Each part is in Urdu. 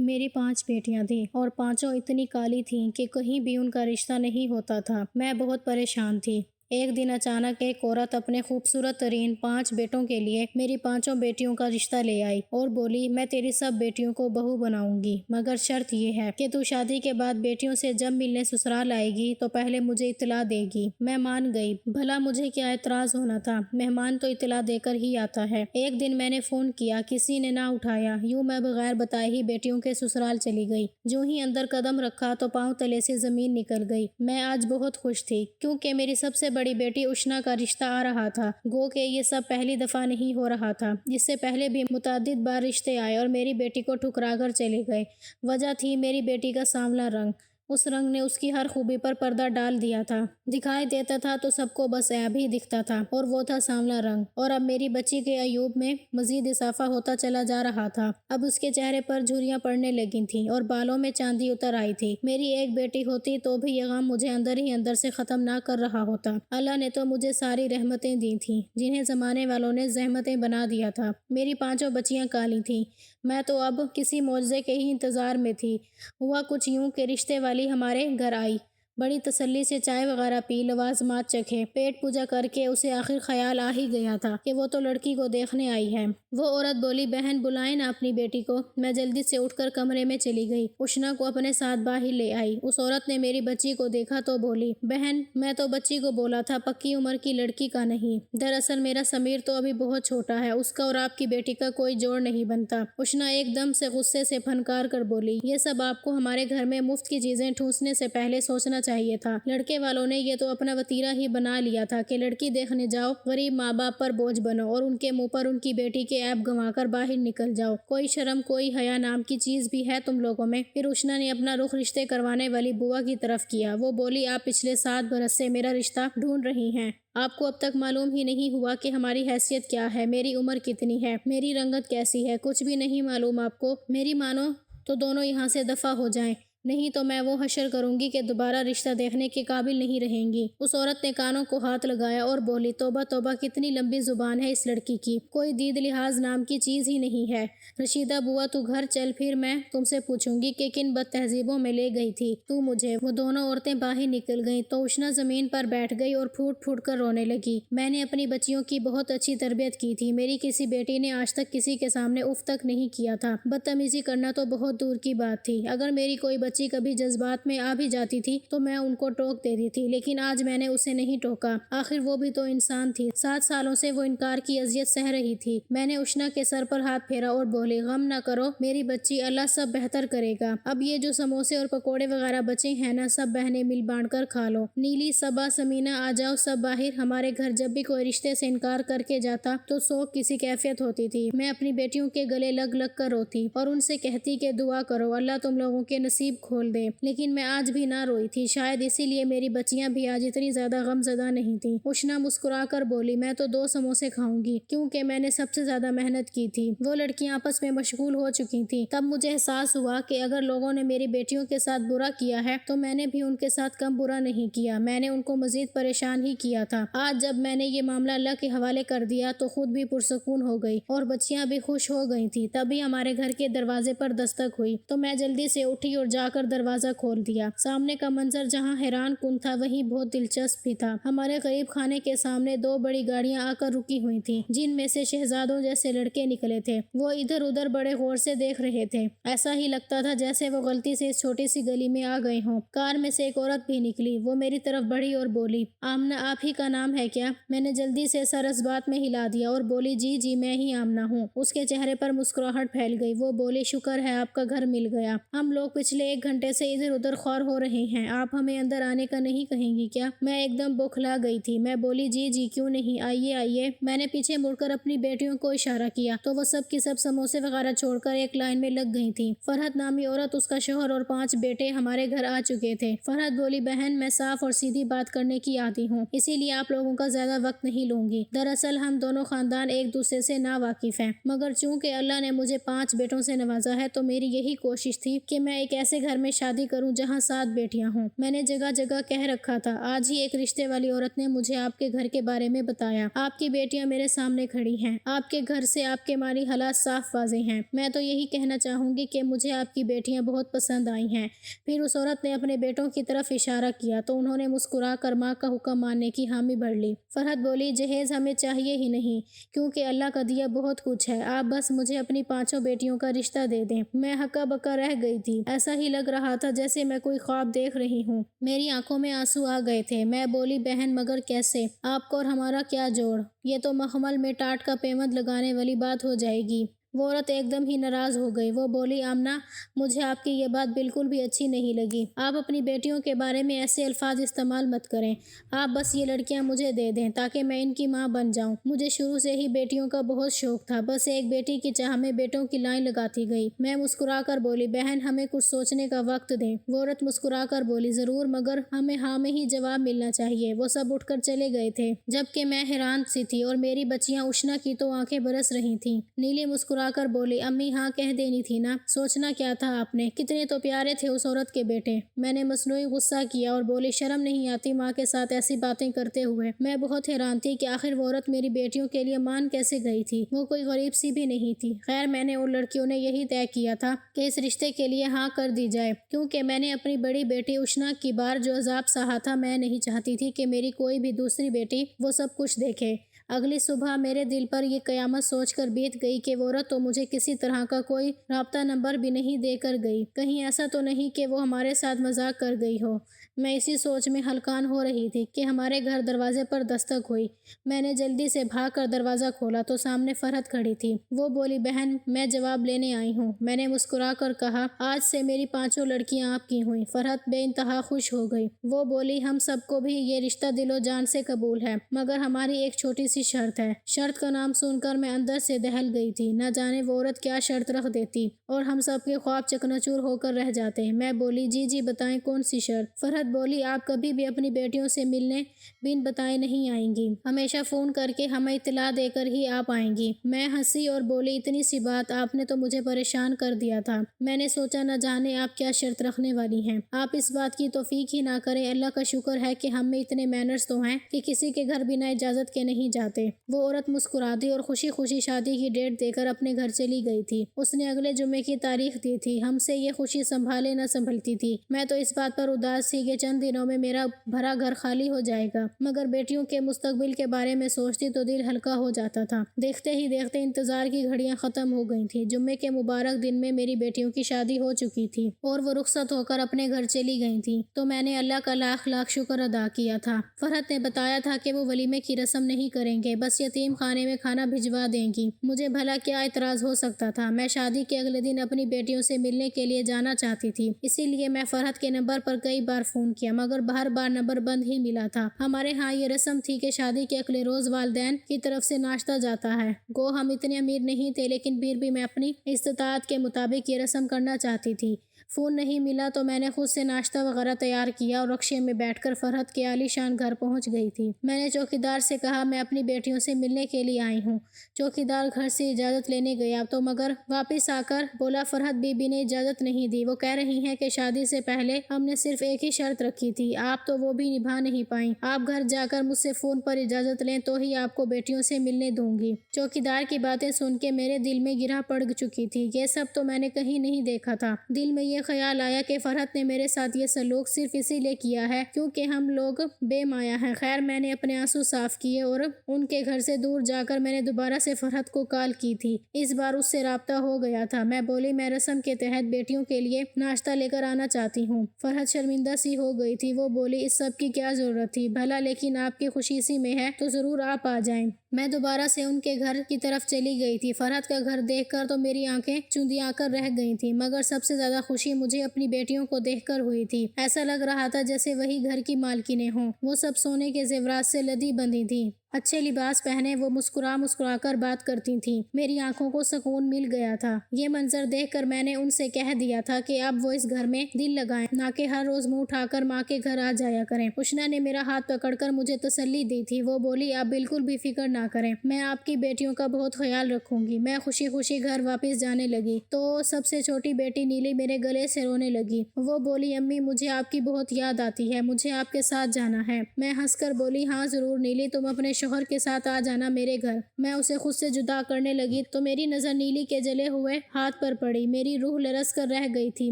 میری 5 بیٹیاں تھیں اور پانچوں اتنی کالی تھیں کہ کہیں بھی ان کا رشتہ نہیں ہوتا تھا۔ میں بہت پریشان تھی۔ ایک دن اچانک ایک عورت اپنے خوبصورت ترین 5 بیٹوں کے لیے میری 5 بیٹیوں کا رشتہ لے آئی اور بولی میں تیری سب بیٹیوں کو بہو بناؤں گی، مگر شرط یہ ہے کہ تو شادی کے بعد بیٹیوں سے جب ملنے سسرال آئے گی تو پہلے مجھے اطلاع دے گی۔ میں مان گئی، بھلا مجھے کیا اعتراض ہونا تھا، مہمان تو اطلاع دے کر ہی آتا ہے۔ ایک دن میں نے فون کیا، کسی نے نہ اٹھایا، یوں میں بغیر بتائے ہی بیٹیوں کے سسرال چلی گئی۔ جو ہی اندر قدم رکھا تو پاؤں تلے سے زمین نکل گئی۔ میں آج بہت خوش تھی کیونکہ میری سب سے بڑی بیٹی اشنا کا رشتہ آ رہا تھا۔ گو کہ یہ سب پہلی دفعہ نہیں ہو رہا تھا، اس سے پہلے بھی متعدد بار رشتے آئے اور میری بیٹی کو ٹھکرا کر چلے گئے۔ وجہ تھی میری بیٹی کا سانولا رنگ۔ اس رنگ نے اس کی ہر خوبی پر پردہ ڈال دیا تھا۔ دکھائی دیتا تھا تو سب کو بس عیب ہی دکھتا تھا، اور وہ تھا سانولا رنگ۔ اور اب میری بچی کے عیوب میں مزید اضافہ ہوتا چلا جا رہا تھا۔ اب اس کے چہرے پر جھریاں پڑنے لگی تھیں اور بالوں میں چاندی اتر آئی تھی۔ میری ایک بیٹی ہوتی تو بھی یہ غم مجھے اندر ہی اندر سے ختم نہ کر رہا ہوتا۔ اللہ نے تو مجھے ساری رحمتیں دی تھیں جنہیں زمانے والوں نے زحمتیں بنا دیا تھا۔ میری 5 بچیاں کالی تھیں۔ میں تو اب کسی معجزے کے ہی انتظار میں تھی۔ ہوا کچھ یوں کہ رشتے والی ہمارے گھر آئی، بڑی تسلی سے چائے وغیرہ پی، لوازمات چکھے، پیٹ پوجا کر کے اسے آخر خیال آ ہی گیا تھا کہ وہ تو لڑکی کو دیکھنے آئی ہے۔ وہ عورت بولی بہن بلائیں نا اپنی بیٹی کو۔ میں جلدی سے اٹھ کر کمرے میں چلی گئی، اشنا کو اپنے ساتھ باہر لے آئی۔ اس عورت نے میری بچی کو دیکھا تو بولی بہن میں تو بچی کو بولا تھا پکی عمر کی لڑکی کا نہیں، دراصل میرا سمیر تو ابھی بہت چھوٹا ہے، اس کا اور آپ کی بیٹی کا کوئی جوڑ نہیں بنتا۔ اشنا ایک دم سے غصے سے پھنکار کر بولی یہ سب آپ کو ہمارے گھر میں مفت کی چیزیں ٹھوسنے سے پہلے سوچنا چاہیے تھا۔ لڑکے والوں نے یہ تو اپنا وتیرہ ہی بنا لیا تھا کہ لڑکی دیکھنے جاؤ، غریب ماں باپ پر بوجھ بنو اور ان کے منہ پر ان کی بیٹی کے عیب گنوا کر باہر نکل جاؤ۔ کوئی شرم کوئی حیا نام کی چیز بھی ہے تم لوگوں میں؟ پھر اشنا نے اپنا رخ رشتے کروانے والی بوا کی طرف کیا۔ وہ بولی آپ پچھلے 7 برس سے میرا رشتہ ڈھونڈ رہی ہیں، آپ کو اب تک معلوم ہی نہیں ہوا کہ ہماری حیثیت کیا ہے، میری عمر کتنی ہے، میری رنگت کیسی ہے، کچھ بھی نہیں معلوم آپ کو؟ میری مانو تو دونوں یہاں سے دفع ہو جائیں، نہیں تو میں وہ حشر کروں گی کہ دوبارہ رشتہ دیکھنے کے قابل نہیں رہیں گی۔ اس عورت نے کانوں کو ہاتھ لگایا اور بولی توبہ توبہ کتنی لمبی زبان ہے اس لڑکی کی، کوئی دید لحاظ نام کی چیز ہی نہیں ہے۔ رشیدہ بوا تو گھر چل، پھر میں تم سے پوچھوں گی کہ کن بد تہذیبوں میں لے گئی تھی تو مجھے۔ وہ دونوں عورتیں باہر نکل گئیں تو اشنا زمین پر بیٹھ گئی اور پھوٹ پھوٹ کر رونے لگی۔ میں نے اپنی بچیوں کی بہت اچھی تربیت کی تھی، میری کسی بیٹی نے آج تک کسی کے سامنے اف تک نہیں کیا تھا، بدتمیزی کرنا تو بہت دور کی بات تھی۔ اگر میری کوئی بچی کبھی جذبات میں آ بھی جاتی تھی تو میں ان کو ٹوک دیتی تھی، لیکن آج میں نے اسے نہیں ٹوکا، آخر وہ بھی تو انسان تھی۔ 7 سالوں سے وہ انکار کی اذیت سہ رہی تھی۔ میں نے اشنا کے سر پر ہاتھ پھیرا اور بولی غم نہ کرو میری بچی، اللہ سب بہتر کرے گا۔ اب یہ جو سموسے اور پکوڑے وغیرہ بچے ہیں نا، سب بہنیں مل بانٹ کر کھا لو۔ نیلی، صبا، سمینہ آ جاؤ سب باہر۔ ہمارے گھر جب بھی کوئی رشتے سے انکار کر کے جاتا تو سوگ کسی کیفیت ہوتی تھی۔ میں اپنی بیٹیوں کے گلے لگ لگ کر روتی اور ان سے کہتی کہ دعا کرو اللہ تم لوگوں کے نصیب کھول دے، لیکن میں آج بھی نہ روئی تھی، شاید اسی لیے میری بچیاں بھی آج اتنی زیادہ غم زدہ نہیں تھیں۔ اشنا مسکرا کر بولی میں تو 2 سموسے کھاؤں گی کیونکہ میں نے سب سے زیادہ محنت کی تھی۔ وہ لڑکیاں آپس میں مشغول ہو چکی تھیں۔ تب مجھے احساس ہوا کہ اگر لوگوں نے میری بیٹیوں کے ساتھ برا کیا ہے تو میں نے بھی ان کے ساتھ کم برا نہیں کیا، میں نے ان کو مزید پریشان ہی کیا تھا۔ آج جب میں نے یہ معاملہ اللہ کے حوالے کر دیا تو خود بھی پرسکون ہو گئی اور بچیاں بھی خوش ہو گئی تھیں۔ تبھی ہمارے گھر کے دروازے پر دستک ہوئی تو میں جلدی سے اٹھی اور جا کر دروازہ کھول دیا۔ سامنے کا منظر جہاں حیران کن تھا وہیں بہت دلچسپ بھی تھا۔ ہمارے غریب خانے کے سامنے 2 بڑی گاڑیاں آ کر رکی ہوئی تھیں جن میں سے شہزادوں جیسے لڑکے نکلے تھے۔ وہ ادھر ادھر بڑے غور سے دیکھ رہے تھے، ایسا ہی لگتا تھا جیسے وہ غلطی سے اس چھوٹی سی گلی میں آ گئے ہوں۔ کار میں سے ایک عورت بھی نکلی، وہ میری طرف بڑھی اور بولی آمنہ آپ ہی کا نام ہے کیا؟ میں نے جلدی سے سر اس بات میں ہلا دیا اور بولی جی جی میں ہی آمنہ ہوں۔ اس کے چہرے پر مسکراہٹ پھیل گئی۔ وہ بولی شکر ہے آپ کا گھر مل گیا، ہم لوگ پچھلے 1 گھنٹے سے ادھر ادھر خور ہو رہے ہیں، آپ ہمیں اندر آنے کا نہیں کہیں گی کیا؟ میں ایک دم بوکھلا گئی تھی۔ میں بولی جی جی کیوں نہیں، آئیے آئیے۔ میں نے پیچھے مڑ کر اپنی بیٹیوں کو اشارہ کیا تو وہ سب کی سب سموسے وغیرہ چھوڑ کر ایک لائن میں لگ گئی تھیں۔ فرحت نامی عورت، اس کا شوہر اور 5 بیٹے ہمارے گھر آ چکے تھے۔ فرحت بولی بہن میں صاف اور سیدھی بات کرنے کی عادی ہوں، اسی لیے آپ لوگوں کا زیادہ وقت نہیں لوں گی۔ دراصل ہم دونوں خاندان ایک دوسرے سے ناواقف ہیں، مگر چونکہ اللہ نے مجھے 5 بیٹوں سے نوازا ہے تو میری یہی کوشش تھی کہ میں ایک ایسے گھر میں شادی کروں جہاں 7 بیٹیاں ہوں۔ میں نے جگہ جگہ کہہ رکھا تھا۔ آج ہی ایک رشتے والی عورت نے مجھے آپ کے گھر کے بارے میں بتایا۔ آپ کی بیٹیاں میرے سامنے کھڑی ہیں۔ آپ کے گھر سے آپ کے مالی حالات صاف واضح ہیں۔ میں تو یہی کہنا چاہوں گی کہ مجھے آپ کی بیٹیاں بہت پسند آئی ہیں۔ پھر اس عورت نے اپنے بیٹوں کی طرف اشارہ کیا تو انہوں نے مسکرا کر ماں کا حکم ماننے کی حامی بھر لی۔ فرحت بولی، جہیز ہمیں چاہیے ہی نہیں، کیونکہ اللہ کا دیا بہت کچھ ہے۔ آپ بس مجھے اپنی 5 بیٹیوں کا رشتہ دے دیں۔ میں ہکا بکا رہ گئی تھی۔ ایسا ہی لگ رہا تھا جیسے میں کوئی خواب دیکھ رہی ہوں۔ میری آنکھوں میں آنسو آ گئے تھے۔ میں بولی، بہن مگر کیسے؟ آپ کو اور ہمارا کیا جوڑ؟ یہ تو مخمل میں ٹاٹ کا پیوند لگانے والی بات ہو جائے گی۔ وہ عورت ایک دم ہی ناراض ہو گئی۔ وہ بولی، آمنہ، مجھے آپ کی یہ بات بالکل بھی اچھی نہیں لگی۔ آپ اپنی بیٹیوں کے بارے میں ایسے الفاظ استعمال مت کریں۔ آپ بس یہ لڑکیاں مجھے دے دیں تاکہ میں ان کی ماں بن جاؤں۔ مجھے شروع سے ہی بیٹیوں کا بہت شوق تھا۔ بس ایک بیٹی کی چاہ میں بیٹوں کی لائن لگاتی گئی۔ میں مسکرا کر بولی، بہن ہمیں کچھ سوچنے کا وقت دیں۔ وہ عورت مسکرا کر بولی، ضرور، مگر ہمیں ہاں میں ہی جواب ملنا چاہیے۔ وہ سب اٹھ کر چلے گئے تھے، جبکہ میں حیران سی تھی اور میری بچیاں اشنا کی تو آنکھیں برس رہی تھیں۔ نیلی مسکرا کر بولی، امی ہاں کہہ دینی تھی نا، سوچنا کیا تھا آپ نے؟ کتنے تو پیارے تھے اس عورت کے بیٹے۔ میں نے مصنوعی غصہ کیا اور بولی، شرم نہیں آتی ماں کے ساتھ ایسی باتیں کرتے ہوئے؟ میں بہت حیران تھی کہ آخر وہ عورت میری بیٹیوں کے لیے مان کیسے گئی تھی؟ وہ کوئی غریب سی بھی نہیں تھی۔ خیر، میں نے اور لڑکیوں نے یہی طے کیا تھا کہ اس رشتے کے لیے ہاں کر دی جائے، کیونکہ میں نے اپنی بڑی بیٹی اشنا کی بار جو عذاب سہا تھا، میں نہیں چاہتی تھی کہ میری کوئی بھی دوسری بیٹی وہ سب کچھ دیکھے۔ اگلی صبح میرے دل پر یہ قیامت سوچ کر بیت گئی کہ وہ عورت تو مجھے کسی طرح کا کوئی رابطہ نمبر بھی نہیں دے کر گئی۔ کہیں ایسا تو نہیں کہ وہ ہمارے ساتھ مذاق کر گئی ہو۔ میں اسی سوچ میں ہلکان ہو رہی تھی کہ ہمارے گھر دروازے پر دستک ہوئی۔ میں نے جلدی سے بھاگ کر دروازہ کھولا تو سامنے فرحت کھڑی تھی۔ وہ بولی، بہن میں جواب لینے آئی ہوں۔ میں نے مسکرا کر کہا، آج سے میری 5 لڑکیاں آپ کی ہوئیں۔ فرحت بے انتہا خوش ہو گئی۔ وہ بولی، ہم سب کو بھی یہ رشتہ دل و جان سے قبول ہے، مگر ہماری ایک چھوٹی سی شرط ہے۔ شرط کا نام سن کر میں اندر سے دہل گئی تھی۔ نہ جانے وہ عورت کیا شرط رکھ دیتی اور ہم سب کے خواب چکنا چور ہو کر رہ جاتے۔ میں بولی، جی بتائیں کون سی شرط؟ فرحت بولی، آپ کبھی بھی اپنی بیٹیوں سے ملنے بن بتائے نہیں آئیں گی، ہمیشہ فون کر کے ہمیں اطلاع دے کر ہی آپ آئیں گی۔ میں ہنسی اور بولی، اتنی سی بات؟ آپ نے تو مجھے پریشان کر دیا تھا۔ میں نے سوچا نہ جانے آپ کیا شرط رکھنے والی ہیں۔ آپ اس بات کی توفیق ہی نہ کریں۔ اللہ کا شکر ہے کہ ہم میں اتنے مینرز تو ہیں کہ کسی کے گھر بنا اجازت کے نہیں جاتے۔ وہ عورت مسکرا دی اور خوشی خوشی شادی کی ڈیٹ دے کر اپنے گھر چلی گئی تھی۔ اس نے اگلے جمعے کی تاریخ دی تھی۔ ہم سے یہ خوشی سنبھالے نہ سنبھلتی تھی۔ میں تو اس بات پر اداس تھی کہ چند دنوں میں میرا بھرا گھر خالی ہو جائے گا، مگر بیٹیوں کے مستقبل کے بارے میں سوچتی تو دل ہلکا ہو جاتا تھا۔ دیکھتے ہی دیکھتے انتظار کی گھڑیاں ختم ہو گئی تھیں۔ جمعے کے مبارک دن میں میری بیٹیوں کی شادی ہو چکی تھی اور وہ رخصت ہو کر اپنے گھر چلی گئی تھیں، تو میں نے اللہ کا لاکھ لاکھ شکر ادا کیا تھا۔ فرحت نے بتایا تھا کہ وہ ولیمے کی رسم نہیں کریں گے، بس یتیم خانے میں کھانا بھجوا دیں گی۔ مجھے بھلا کیا اعتراض ہو سکتا تھا؟ میں شادی کے اگلے دن اپنی بیٹیوں سے ملنے کے لیے جانا چاہتی تھی، اسی لیے میں فرحت کے نمبر پر کئی بار فون کیا، مگر ہر بار نمبر بند ہی ملا تھا۔ ہمارے ہاں یہ رسم تھی کہ شادی کے اگلے روز والدین کی طرف سے ناشتہ جاتا ہے۔ گو ہم اتنے امیر نہیں تھے، لیکن پھر بھی میں اپنی استطاعت کے مطابق یہ رسم کرنا چاہتی تھی۔ فون نہیں ملا تو میں نے خود سے ناشتہ وغیرہ تیار کیا اور رکشے میں بیٹھ کر فرحت کے عالی شان گھر پہنچ گئی تھی۔ میں نے چوکیدار سے کہا، میں اپنی بیٹیوں سے ملنے کے لیے آئی ہوں۔ چوکیدار گھر سے اجازت لینے گیا تو مگر واپس آ کر بولا، فرحت بی بی نے اجازت نہیں دی، وہ کہہ رہی ہیں کہ شادی سے پہلے ہم نے صرف ایک ہی شرط رکھی تھی، آپ تو وہ بھی نبھا نہیں پائیں۔ آپ گھر جا کر مجھ سے فون پر اجازت لیں تو ہی آپ کو بیٹیوں سے ملنے دوں گی۔ چوکیدار کی باتیں سن کے میرے دل میں گرہ پڑ چکی تھی۔ یہ سب تو میں نے کہیں نہیں دیکھا تھا۔ دل میں یہ خیال آیا کہ فرحت نے میرے ساتھ یہ سلوک صرف اسی لیے کیا ہے کیونکہ ہم لوگ بے مایا ہیں۔ خیر، میں نے اپنے آنسو صاف کیے اور ان کے گھر سے دور جا کر میں نے دوبارہ سے فرحت کو کال کی تھی۔ اس بار اس سے رابطہ ہو گیا تھا۔ میں بولی، میں رسم کے تحت بیٹیوں کے لیے ناشتہ لے کر آنا چاہتی ہوں۔ فرحت شرمندہ سی ہو گئی تھی۔ وہ بولی، اس سب کی کیا ضرورت تھی؟ بھلا لیکن آپ کی خوشی اسی میں ہے تو ضرور آپ آ جائیں۔ میں دوبارہ سے ان کے گھر کی طرف چلی گئی تھی۔ فرحت کا گھر دیکھ کر تو میری آنکھیں چندیا کر رہ گئی تھیں، مگر سب سے زیادہ خوشی مجھے اپنی بیٹیوں کو دیکھ کر ہوئی تھی۔ ایسا لگ رہا تھا جیسے وہی گھر کی مالکنیں ہوں۔ وہ سب سونے کے زیورات سے لدی بندھی تھیں۔ اچھے لباس پہنے وہ مسکرا کر بات کرتی تھیں۔ میری آنکھوں کو سکون مل گیا تھا۔ یہ منظر دیکھ کر میں نے ان سے کہہ دیا تھا کہ اب وہ اس گھر میں دل لگائیں، نہ کہ ہر روز منہ اٹھا کر ماں کے گھر آ جایا کریں۔ اشنا نے میرا ہاتھ پکڑ کر مجھے تسلی دی تھی۔ وہ بولی، آپ بالکل بھی فکر نہ کریں، میں آپ کی بیٹیوں کا بہت خیال رکھوں گی۔ میں خوشی خوشی گھر واپس جانے لگی تو سب سے چھوٹی بیٹی نیلی میرے گلے سے رونے لگی۔ وہ بولی، امی مجھے آپ کی بہت یاد آتی ہے، مجھے آپ کے ساتھ جانا ہے۔ میں ہنس کر بولی، ہاں ضرور نیلی، تم اپنے شوہر کے ساتھ آ جانا میرے گھر۔ میں اسے خود سے جدا کرنے لگی تو میری نظر نیلی کے جلے ہوئے ہاتھ پر پڑی۔ میری روح لرز کر رہ گئی تھی۔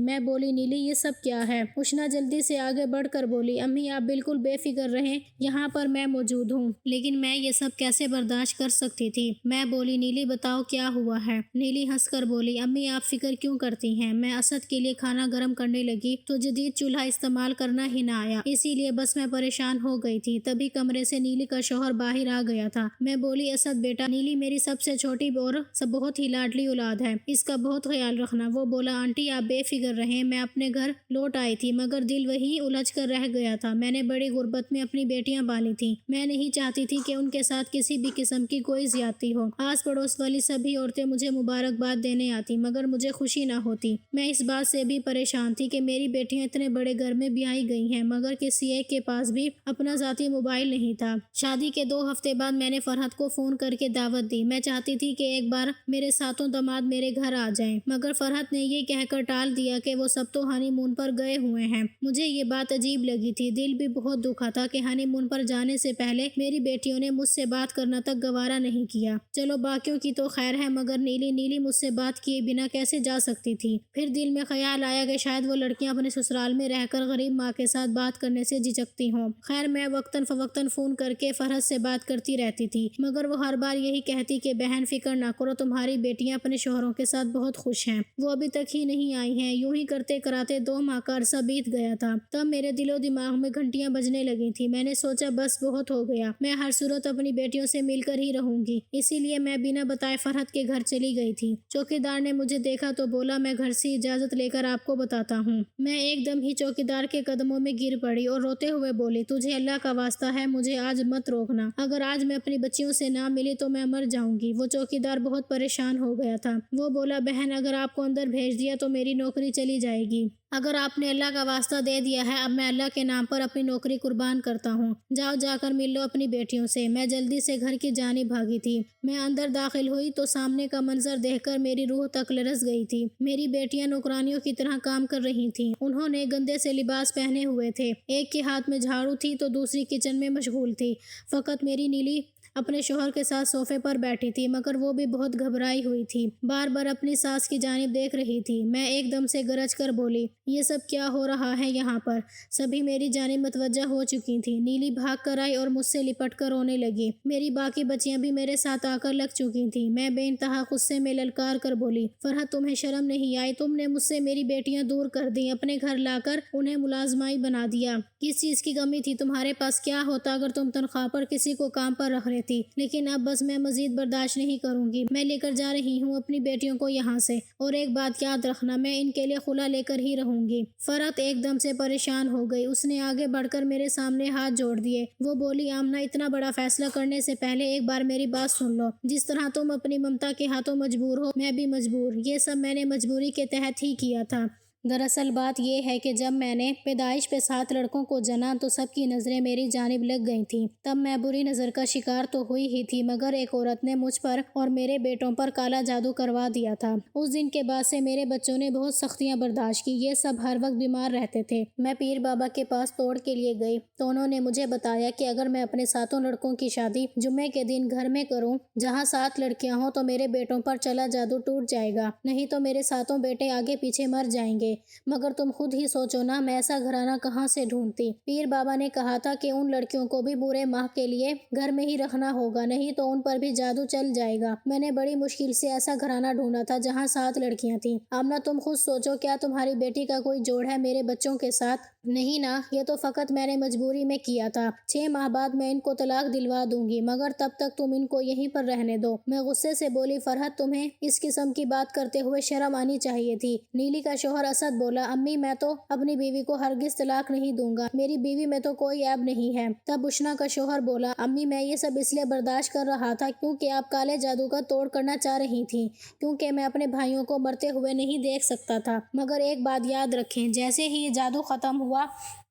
میں بولی، نیلی یہ سب کیا ہے؟ اشنا جلدی سے آگے بڑھ کر بولی، امی آپ بالکل بے فکر رہیں، یہاں پر میں موجود ہوں۔ لیکن میں یہ سب کیسے برداشت کر سکتی تھی؟ میں بولی، نیلی بتاؤ کیا ہوا ہے؟ نیلی ہنس کر بولی، امی آپ فکر کیوں کرتی ہیں؟ میں اسد کے لیے کھانا گرم کرنے لگی تو جدید چولہا استعمال کرنا ہی نہ آیا، اسی لیے بس میں پریشان ہو گئی تھی۔ تبھی کمرے سے نیلی کا شوہر باہر آ گیا تھا۔ میں بولی، اسد بیٹا، نیلی میری سب سے چھوٹی اور بہت ہی لاڈلی اولاد ہے، اس کا بہت خیال رکھنا۔ وہ بولا، آنٹی آپ بے فکر رہیں، میں اپنے گھر لوٹ آئی تھی مگر دل وہیں الجھ کر رہ گیا تھا۔ میں نے بڑی غربت میں اپنی بیٹیاں پالی تھیں، میں نہیں چاہتی تھی کہ ان کے ساتھ کسی بھی قسم کی کوئی زیادتی ہو۔ آس پڑوس والی سبھی عورتیں مجھے مبارکباد دینے آتی مگر مجھے خوشی نہ ہوتی۔ میں اس بات سے بھی پریشان تھی کہ میری بیٹیاں اتنے بڑے گھر میں بیائی گئی ہیں مگر کسی ایک کے پاس بھی اپنا ذاتی موبائل نہیں تھا۔ شادی کے 2 ہفتے بعد میں نے فرحت کو فون کر کے دعوت دی۔ میں چاہتی تھی کہ ایک بار میرے ساتوں داماد میرے گھر آ جائیں مگر فرحت نے یہ کہہ کر ٹال دیا کہ وہ سب تو ہنی مون پر گئے ہوئے ہیں۔ مجھے یہ بات عجیب لگی تھی، دل بھی بہت دکھا تھا کہ ہنی مون پر جانے سے پہلے میری بیٹیوں نے مجھ سے بات کرنا تک گوارا نہیں کیا۔ چلو باقیوں کی تو خیر ہے مگر نیلی مجھ سے بات کیے بنا کیسے جا سکتی تھی؟ پھر دل میں خیال آیا کہ شاید وہ لڑکیاں اپنے سسرال میں رہ کر غریب ماں کے ساتھ بات کرنے سے جھجکتی ہوں۔ خیر میں وقتاً فوقتاً فون کر کے فرحت سے بات کرتی رہتی تھی مگر وہ ہر بار یہی کہتی کہ بہن فکر نہ کرو، تمہاری بیٹیاں اپنے شوہروں کے ساتھ بہت خوش ہیں، وہ ابھی تک ہی نہیں آئی ہیں۔ یوں ہی کرتے کراتے 2 ماہ کا عرصہ بیت گیا تھا۔ تب میرے دل و دماغ میں گھنٹیاں بجنے لگی تھی۔ میں نے سوچا بس بہت ہو گیا، میں ہر صورت اپنی بیٹیوں سے مل کر ہی رہوں گی، اسی لیے میں بنا بتائے فرحت کے گھر چلی گئی تھی۔ چوکیدار نے مجھے دیکھا تو بولا، میں گھر سے اجازت لے کر آپ کو بتاتا ہوں۔ میں ایک دم ہی چوکیدار کے قدموں میں گر پڑی اور روتے ہوئے بولی، تجھے اللہ کا واسطہ ہے مجھے آج مت روکنا، اگر آج میں اپنی بچیوں سے نہ ملی تو میں مر جاؤں گی۔ وہ چوکیدار بہت پریشان ہو گیا تھا۔ وہ بولا، بہن اگر آپ کو اندر بھیج دیا تو میری نوکری چلی جائے گی، اگر آپ نے اللہ کا واسطہ دے دیا ہے اب میں اللہ کے نام پر اپنی نوکری قربان کرتا ہوں، جاؤ جا کر مل لو اپنی بیٹیوں سے۔ میں جلدی سے گھر کی جانب بھاگی تھی۔ میں اندر داخل ہوئی تو سامنے کا منظر دیکھ کر میری روح تک لرز گئی تھی۔ میری بیٹیاں نوکرانیوں کی طرح کام کر رہی تھیں۔ انہوں نے گندے سے لباس پہنے ہوئے تھے، ایک کے ہاتھ میں جھاڑو تھی تو دوسری کچن میں مشغول تھی۔ فقط میری نیلی اپنے شوہر کے ساتھ صوفے پر بیٹھی تھی مگر وہ بھی بہت گھبرائی ہوئی تھی، بار بار اپنی ساس کی جانب دیکھ رہی تھی۔ میں ایک دم سے گرج کر بولی، یہ سب کیا ہو رہا ہے یہاں پر؟ سبھی میری جانب متوجہ ہو چکی تھی۔ نیلی بھاگ کر آئی اور مجھ سے لپٹ کر رونے لگی۔ میری باقی بچیاں بھی میرے ساتھ آ کر لگ چکی تھیں۔ میں بے انتہا غصے میں للکار کر بولی، فرحت تمہیں شرم نہیں آئی؟ تم نے مجھ سے میری بیٹیاں دور کر دیں، اپنے گھر لا کر انہیں ملازمائی بنا دیا۔ کس چیز کی کمی تھی تمہارے پاس؟ کیا ہوتا اگر تم تنخواہ پر کسی کو کام پر رکھ لیتی؟ لیکن اب بس میں مزید برداشت نہیں کروں گی، میں لے کر جا رہی ہوں اپنی بیٹیوں کو یہاں سے، اور ایک بات یاد رکھنا، میں ان کے لیے خلا لے کر ہی رہوں گی۔ فرحت ایک دم سے پریشان ہو گئی، اس نے آگے بڑھ کر میرے سامنے ہاتھ جوڑ دیے۔ وہ بولی، آمنہ اتنا بڑا فیصلہ کرنے سے پہلے ایک بار میری بات سن لو، جس طرح تم اپنی ممتا کے ہاتھوں مجبور ہو میں بھی مجبور، یہ سب میں نے مجبوری کے تحت ہی کیا تھا۔ دراصل بات یہ ہے کہ جب میں نے پیدائش پہ 7 لڑکوں کو جنا تو سب کی نظریں میری جانب لگ گئی تھیں۔ تب میں بری نظر کا شکار تو ہوئی ہی تھی مگر ایک عورت نے مجھ پر اور میرے بیٹوں پر کالا جادو کروا دیا تھا۔ اس دن کے بعد سے میرے بچوں نے بہت سختیاں برداشت کی، یہ سب ہر وقت بیمار رہتے تھے۔ میں پیر بابا کے پاس توڑ کے لیے گئی تو انہوں نے مجھے بتایا کہ اگر میں اپنے 7 لڑکوں کی شادی جمعے کے دن گھر میں کروں جہاں 7 لڑکیاں ہوں تو میرے بیٹوں پر چلا جادو ٹوٹ جائے گا، نہیں تو میرے 7 بیٹے آگے پیچھے مر جائیں گے۔ مگر تم خود ہی سوچو نا، میں ایسا گھرانہ کہاں سے ڈھونڈتی؟ پیر بابا نے کہا تھا کہ ان لڑکیوں کو بھی برے ماہ کے لیے گھر میں ہی رکھنا ہوگا، نہیں تو ان پر بھی جادو چل جائے گا۔ میں نے بڑی مشکل سے ایسا گھرانہ ڈھونڈا تھا جہاں 7 لڑکیاں تھیں۔ آمنہ تم خود سوچو، کیا تمہاری بیٹی کا کوئی جوڑ ہے میرے بچوں کے ساتھ؟ نہیں نا، یہ تو فقط میں نے مجبوری میں کیا تھا۔ 6 ماہ بعد میں ان کو طلاق دلوا دوں گی، مگر تب تک تم ان کو یہیں پر رہنے دو۔ میں غصے سے بولی، فرحت تمہیں اس قسم کی بات کرتے ہوئے شرم آنی چاہیے تھی۔ نیلی کا شوہر اسد بولا، امی میں تو اپنی بیوی کو ہرگز طلاق نہیں دوں گا، میری بیوی میں تو کوئی عیب نہیں ہے۔ تب بشنا کا شوہر بولا، امی میں یہ سب اس لیے برداشت کر رہا تھا کیونکہ آپ کالے جادو کا توڑ کرنا چاہ رہی تھیں، کیونکہ میں اپنے بھائیوں کو مرتے ہوئے نہیں دیکھ سکتا تھا۔ مگر ایک بات یاد رکھیں، جیسے ہی یہ جادو ختم ہوا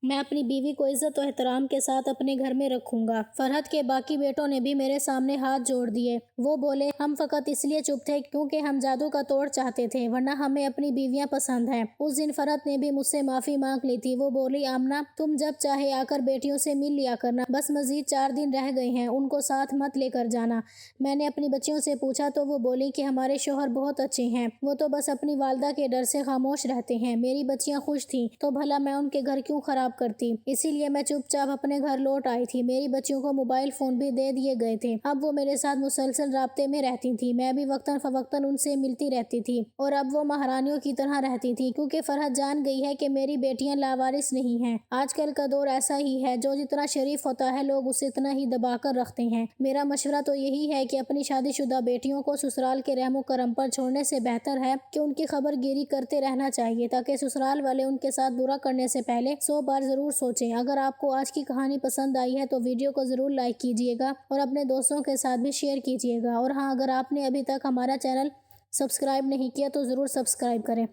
میں اپنی بیوی کو عزت و احترام کے ساتھ اپنے گھر میں رکھوں گا۔ فرحت کے باقی بیٹوں نے بھی میرے سامنے ہاتھ جوڑ دیے۔ وہ بولے، ہم فقط اس لیے چپ تھے کیونکہ ہم جادو کا توڑ چاہتے تھے، ورنہ ہمیں اپنی بیویاں پسند ہیں۔ اس دن فرحت نے بھی مجھ سے معافی مانگ لی تھی۔ وہ بولی، آمنہ تم جب چاہے آ کر بیٹیوں سے مل لیا کرنا، بس مزید 4 دن رہ گئے ہیں، ان کو ساتھ مت لے کر جانا۔ میں نے اپنی بچیوں سے پوچھا تو وہ بولی کہ ہمارے شوہر بہت اچھے ہیں، وہ تو بس اپنی والدہ کے ڈر سے خاموش رہتے ہیں۔ میری بچیاں خوش تھیں تو بھلا میں ان کے گھر کیوں خراب کرتی؟ اسی لیے میں چپ چاپ اپنے گھر لوٹ آئی تھی۔ میری بچیوں کو موبائل فون بھی دے دیے گئے تھے، اب وہ میرے ساتھ مسلسل رابطے میں رہتی تھی، میں بھی وقتاً فوقتاً ان سے ملتی رہتی تھی، اور اب وہ مہارانیوں کی طرح رہتی تھی، کیونکہ فرحت جان گئی ہے کہ میری بیٹیاں لاوارث نہیں ہیں۔ آج کل کا دور ایسا ہی ہے، جو جتنا شریف ہوتا ہے لوگ اسے اتنا ہی دبا کر رکھتے ہیں۔ میرا مشورہ تو یہی ہے کہ اپنی شادی شدہ بیٹیوں کو سسرال کے رحم و کرم پر چھوڑنے سے بہتر ہے کہ ان کی خبر گیری کرتے رہنا چاہیے، تاکہ سسرال والے ان کے ساتھ برا کرنے سے پہلے 100 بار ضرور سوچیں۔ اگر آپ کو آج کی کہانی پسند آئی ہے تو ویڈیو کو ضرور لائک کیجیے گا اور اپنے دوستوں کے ساتھ بھی شیئر کیجیے گا، اور ہاں، اگر آپ نے ابھی تک ہمارا چینل سبسکرائب نہیں کیا تو ضرور سبسکرائب کریں۔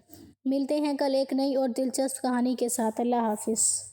ملتے ہیں کل ایک نئی اور دلچسپ کہانی کے ساتھ۔ اللہ حافظ۔